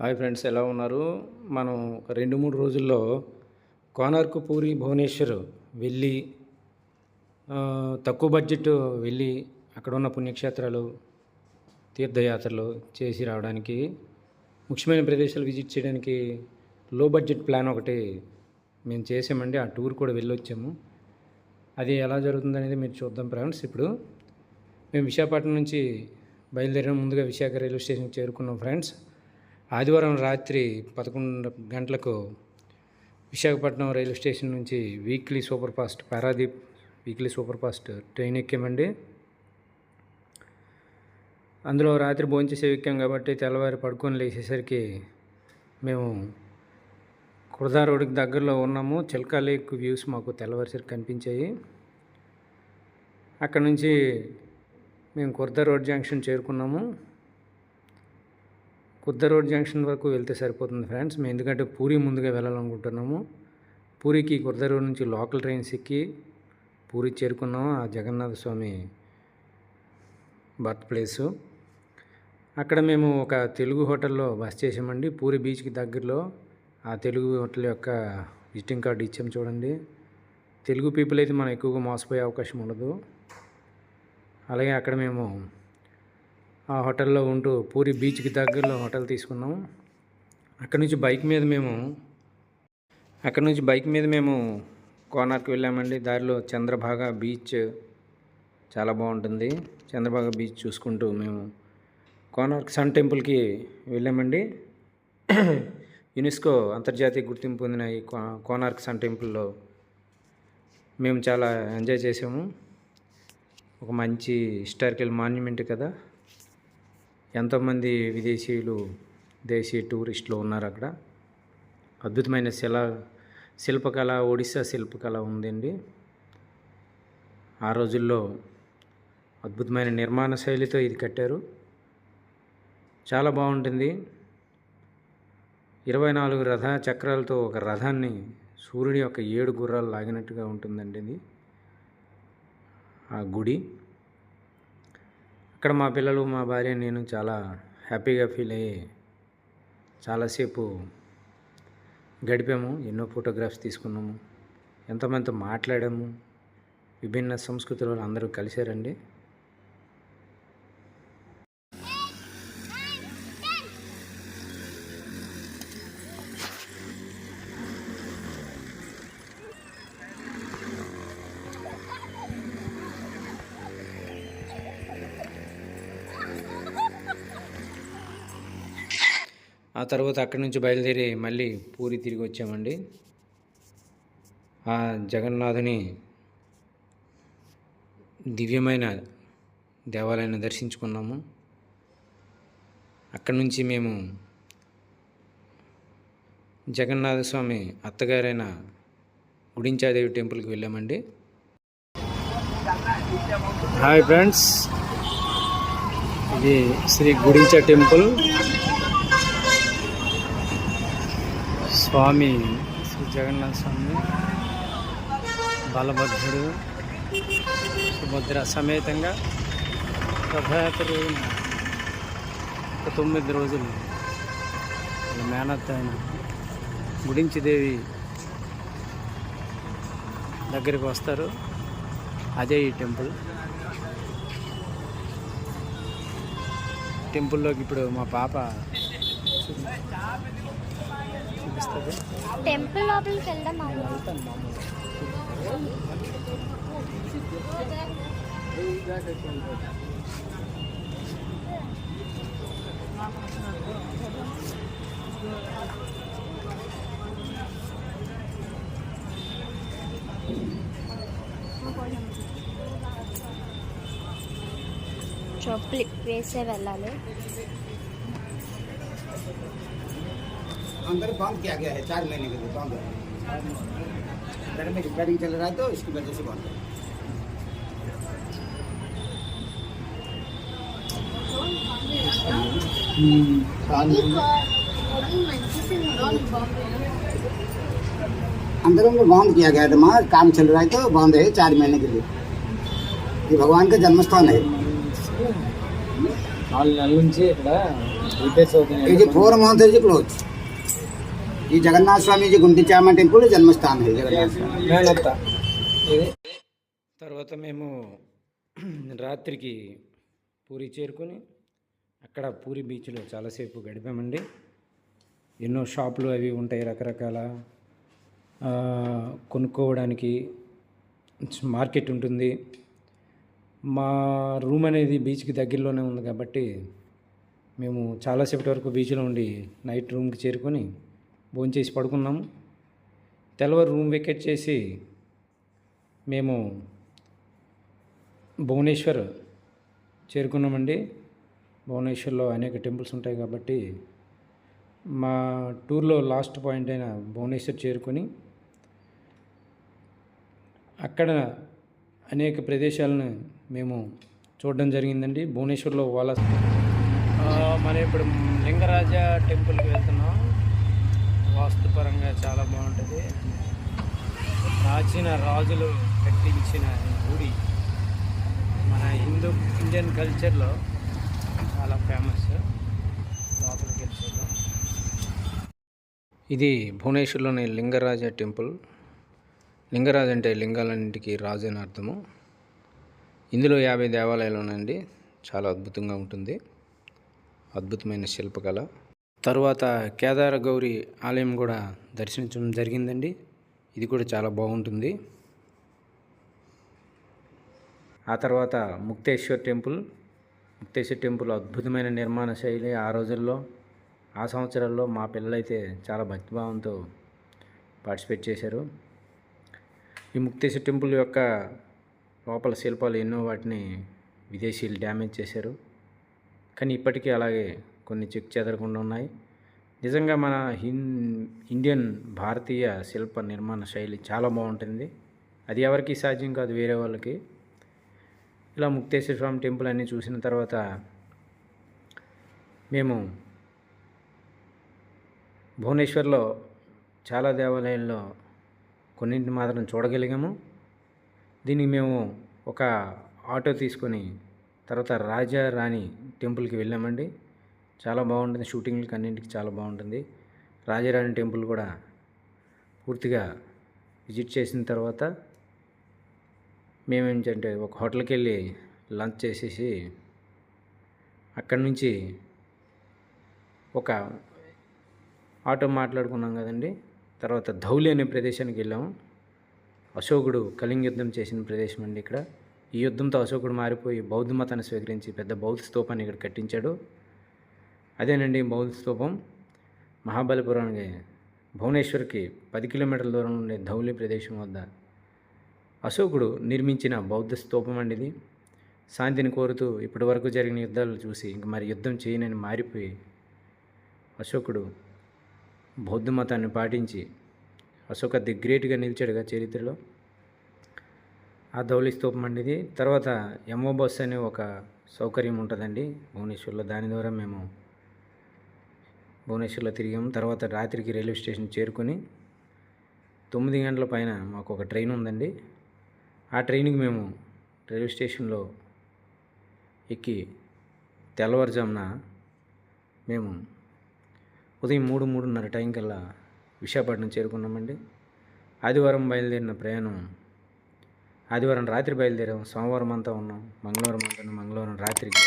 Hi friends, ఎలా ఉన్నారు? మనం ఒక 2-3 రోజుల్లో కోనార్క్, పూరి, భువనేశ్వర్ వెళ్ళి తక్కువ బడ్జెట్ వెళ్ళి అక్కడ ఉన్న పుణ్యక్షేత్రాలు, తీర్థయాత్రలు చేసి రావడానికి, ముఖ్యమైన ప్రదేశాలు విజిట్ చేయడానికి లో బడ్జెట్ ప్లాన్ ఒకటి మేము చేసామండి. ఆ టూర్ కూడా వెళ్ళొచ్చాము. అది ఎలా జరుగుతుందనేది మీరు చూద్దాం ఫ్రెండ్స్. ఇప్పుడు మేము విశాఖపట్నం నుంచి బయలుదేరిన ముందుగా విశాఖ రైల్వే స్టేషన్కి చేరుకున్నాం ఫ్రెండ్స్. ఆదివారం రాత్రి 11 గంటలకు విశాఖపట్నం రైల్వే స్టేషన్ నుంచి weekly super fast Paradip weekly super fast train ఎక్కామండి. అందులో రాత్రి భోంచేసి ఎక్కాం కాబట్టి తెల్లవారి పడుకొని లేచేసరికి మేము కుర్దా రోడ్డుకి దగ్గరలో ఉన్నాము. చిల్కా లేక్ వ్యూస్ మాకు తెల్లవారిసరికి కనిపించాయి. అక్కడ నుంచి మేము కుర్దా రోడ్ జంక్షన్ చేరుకున్నాము. కుర్దా రోడ్ జంక్షన్ వరకు వెళ్తే సరిపోతుంది ఫ్రెండ్స్. మేము ఎందుకంటే పూరి ముందుగా వెళ్ళాలనుకుంటున్నాము. పూరికి కుర్దా రోడ్ నుంచి లోకల్ ట్రైన్స్ ఎక్కి పూరి చేరుకున్నాము. ఆ జగన్నాథ స్వామి బర్త్ ప్లేసు. అక్కడ మేము ఒక తెలుగు హోటల్లో బస చేసామండి. పూరి బీచ్కి దగ్గరలో ఆ తెలుగు హోటల్ యొక్క విజిటింగ్ కార్డు ఇచ్చాము చూడండి. తెలుగు పీపుల్ అయితే మనం ఎక్కువగా మోసపోయే అవకాశం ఉండదు. అలాగే అక్కడ మేము ఆ హోటల్లో ఉంటూ పూరి బీచ్కి దగ్గరలో హోటల్ తీసుకున్నాము. అక్కడ నుంచి బైక్ మీద మేము కోనార్క్ వెళ్ళామండి. దారిలో చంద్రభాగా బీచ్ చాలా బాగుంటుంది. చంద్రభాగా బీచ్ చూసుకుంటూ మేము కోనార్క్ సన్ టెంపుల్కి వెళ్ళామండి. యునెస్కో అంతర్జాతీయ గుర్తింపు పొందిన ఈ కోనార్క్ సన్ టెంపుల్లో మేము చాలా ఎంజాయ్ చేసాము. ఒక మంచి హిస్టారికల్ మాన్యుమెంట్ కదా. ఎంతోమంది విదేశీయులు, దేశీయ టూరిస్టులు ఉన్నారు అక్కడ. అద్భుతమైన శిల్పకళ, ఒడిస్సా శిల్పకళ ఉందండి. ఆ రోజుల్లో అద్భుతమైన నిర్మాణ శైలితో ఇది కట్టారు. చాలా బాగుంటుంది. 24 రథ చక్రాలతో ఒక రథాన్ని సూర్యుడి యొక్క 7 గుర్రాలు లాగినట్టుగా ఉంటుందండి ఇది ఆ గుడి. అక్కడ మా పిల్లలు, మా భార్య, నేను చాలా హ్యాపీగా ఫీల్ అయ్యి చాలాసేపు గడిపాము. ఎన్నో ఫోటోగ్రాఫ్స్ తీసుకున్నాము. ఎంతోమందితో మాట్లాడాము. విభిన్న సంస్కృతుల అందరూ కలిశారండి. ఆ తర్వాత అక్కడి నుంచి బయలుదేరి మళ్ళీ పూరి తిరిగి వచ్చామండి. ఆ జగన్నాథుని దివ్యమైన దేవాలయాన్ని దర్శించుకున్నాము. అక్కడి నుంచి మేము జగన్నాథ స్వామి అత్తగారైన గుడించాదేవి టెంపుల్కి వెళ్ళామండి. హాయ్ ఫ్రెండ్స్, ఇది శ్రీ గుడించా టెంపుల్. స్వామి శ్రీ జగన్నాథ స్వామి, బలభద్రుడు, సుభద్ర సమేతంగా రథయాత్ర రోజున 9 రోజులు మేనత్త అయిన గుడించిదేవి దగ్గరికి వస్తారు. అదే ఈ టెంపుల్లోకి ఇప్పుడు మా పాప చూపిస్తుంది. టెంపుల్ లోపలికి వెళ్దాం. చెప్పులు వేసే వెళ్ళాలి. अंदर बंद किया गया है 4 महीने के लिए बंद है। में रिपेयरिंग चल रहा है तो इसकी वजह से बंद है। अंदर में बंद किया गया था, वहाँ काम चल रहा है तो बंद है 4 महीने के लिए। ये भगवान का जन्म स्थान है। 4 నెలల నుంచి ఇక్కడ రిపేర్స్ అవుతున్నాయి. ఇది పూర్వం నుంచి క్లోజ్. ఈ జగన్నాథ స్వామి గుంటిచామ టెంపుల్ జన్మస్థానం ఇది జగన్నాథ స్వామి. తర్వాత మేము రాత్రికి పూరి చేరుకొని అక్కడ పూరి బీచ్లో చాలాసేపు గడిపామండి. ఎన్నో షాపులు అవి ఉంటాయి, రకరకాల కొనుక్కోవడానికి మార్కెట్ ఉంటుంది. మా రూమ్ అనేది బీచ్కి దగ్గరలోనే ఉంది కాబట్టి మేము చాలాసేపటి వరకు బీచ్లో ఉండి నైట్ రూమ్కి చేరుకొని భోంచేసి పడుకున్నాము. తెల్లవారు రూమ్ వెకేట్ చేసి మేము భువనేశ్వర్ చేరుకున్నామండి. భువనేశ్వర్లో అనేక టెంపుల్స్ ఉంటాయి కాబట్టి మా టూర్లో లాస్ట్ పాయింట్ అయిన భువనేశ్వర్ చేరుకొని అక్కడ అనేక ప్రదేశాలను మేము చూడడం జరిగిందండి. భువనేశ్వర్లో మనం ఇప్పుడు లింగరాజ టెంపుల్కి వెళ్తున్నాం. వాస్తుపరంగా చాలా బాగుంటుంది. ప్రాచీన రాజులు కట్టించిన గుడి మన ఇండియన్ కల్చర్లో చాలా ఫేమస్. లోపలికి వెళ్ళిపోతాం. ఇది భువనేశ్వర్లోని లింగరాజ టెంపుల్. లింగరాజు అంటే లింగాలన్నింటికి రాజు అని అర్థము. ఇందులో 50 దేవాలయాలు ఉన్నాయండి. చాలా అద్భుతంగా ఉంటుంది. అద్భుతమైన శిల్పకళ. తరువాత కేదార గౌరి ఆలయం కూడా దర్శించడం జరిగిందండి. ఇది కూడా చాలా బాగుంటుంది. ఆ తర్వాత ముక్తేశ్వర్ టెంపుల్. ముక్తేశ్వర్ టెంపుల్ అద్భుతమైన నిర్మాణ శైలి. ఆ రోజుల్లో ఆ సంవత్సరాల్లో మా పిల్లలైతే చాలా భక్తిభావంతో పార్టిసిపేట్ చేశారు. ఈ ముక్తేశ్వర్ టెంపుల్ యొక్క లోపల శిల్పాలు ఎన్నో వాటిని విదేశీయులు డ్యామేజ్ చేశారు. కానీ ఇప్పటికీ అలాగే కొన్ని చెక్ చెదరకుండా ఉన్నాయి. నిజంగా మన ఇండియన్ భారతీయ శిల్ప నిర్మాణ శైలి చాలా బాగుంటుంది. అది ఎవరికి సాధ్యం కాదు, వేరే వాళ్ళకి. ఇలా ముక్తేశ్వర స్వామి టెంపుల్ అన్నీ చూసిన తర్వాత మేము భువనేశ్వర్లో చాలా దేవాలయాల్లో కొన్నింటిని మాత్రం చూడగలిగాము. దీనికి మేము ఒక ఆటో తీసుకొని తర్వాత రాజా రాణి టెంపుల్కి వెళ్ళామండి. చాలా బాగుంటుంది. షూటింగ్లకి అన్నింటికి చాలా బాగుంటుంది. రాజారాణి టెంపుల్ కూడా పూర్తిగా విజిట్ చేసిన తర్వాత మేమేంటంటే ఒక హోటల్కి వెళ్ళి లంచ్ చేసేసి అక్కడి నుంచి ఒక ఆటో మాట్లాడుకున్నాం కదండి. తర్వాత ధౌలి అనే ప్రదేశానికి వెళ్ళాము. అశోకుడు కళింగ యుద్ధం చేసిన ప్రదేశం అండి ఇక్కడ. ఈ యుద్ధంతో అశోకుడు మారిపోయి బౌద్ధ మతాన్ని స్వీకరించి పెద్ద బౌద్ధ స్తూపాన్ని ఇక్కడ కట్టించాడు. అదేనండి బౌద్ధ స్తూపం. మహాబలిపురానికి భువనేశ్వర్కి 10 కిలోమీటర్ల దూరం ఉండే ధౌలి ప్రదేశం వద్ద అశోకుడు నిర్మించిన బౌద్ధ స్తూపం అండి ఇది. శాంతిని కోరుతూ ఇప్పటి వరకు జరిగిన యుద్ధాలు చూసి ఇంక మరి యుద్ధం చేయనని మారిపోయి అశోకుడు బౌద్ధ మతాన్ని పాటించి అశోక ది గ్రేట్గా నిలిచాడుగా చరిత్రలో. ఆ ధౌలి స్తూపం అండి ఇది. తర్వాత ఎంఓ బస్ అనే ఒక సౌకర్యం ఉంటుందండి భువనేశ్వర్లో. దాని ద్వారా మేము భువనేశ్వర్లో తిరిగాము. తర్వాత రాత్రికి రైల్వే స్టేషన్ చేరుకొని 9 గంటల పైన మాకు ఒక ట్రైన్ ఉందండి. ఆ ట్రైన్కి మేము రైల్వే స్టేషన్లో ఎక్కి తెల్లవారుజామున మేము ఉదయం 3-3:30 టైం కల్లా విశాఖపట్నం చేరుకున్నామండి. ఆదివారం బయలుదేరిన ప్రయాణం ఆదివారం రాత్రి బయలుదేరాం. సోమవారం అంతా ఉన్నాం. మంగళవారం రాత్రికి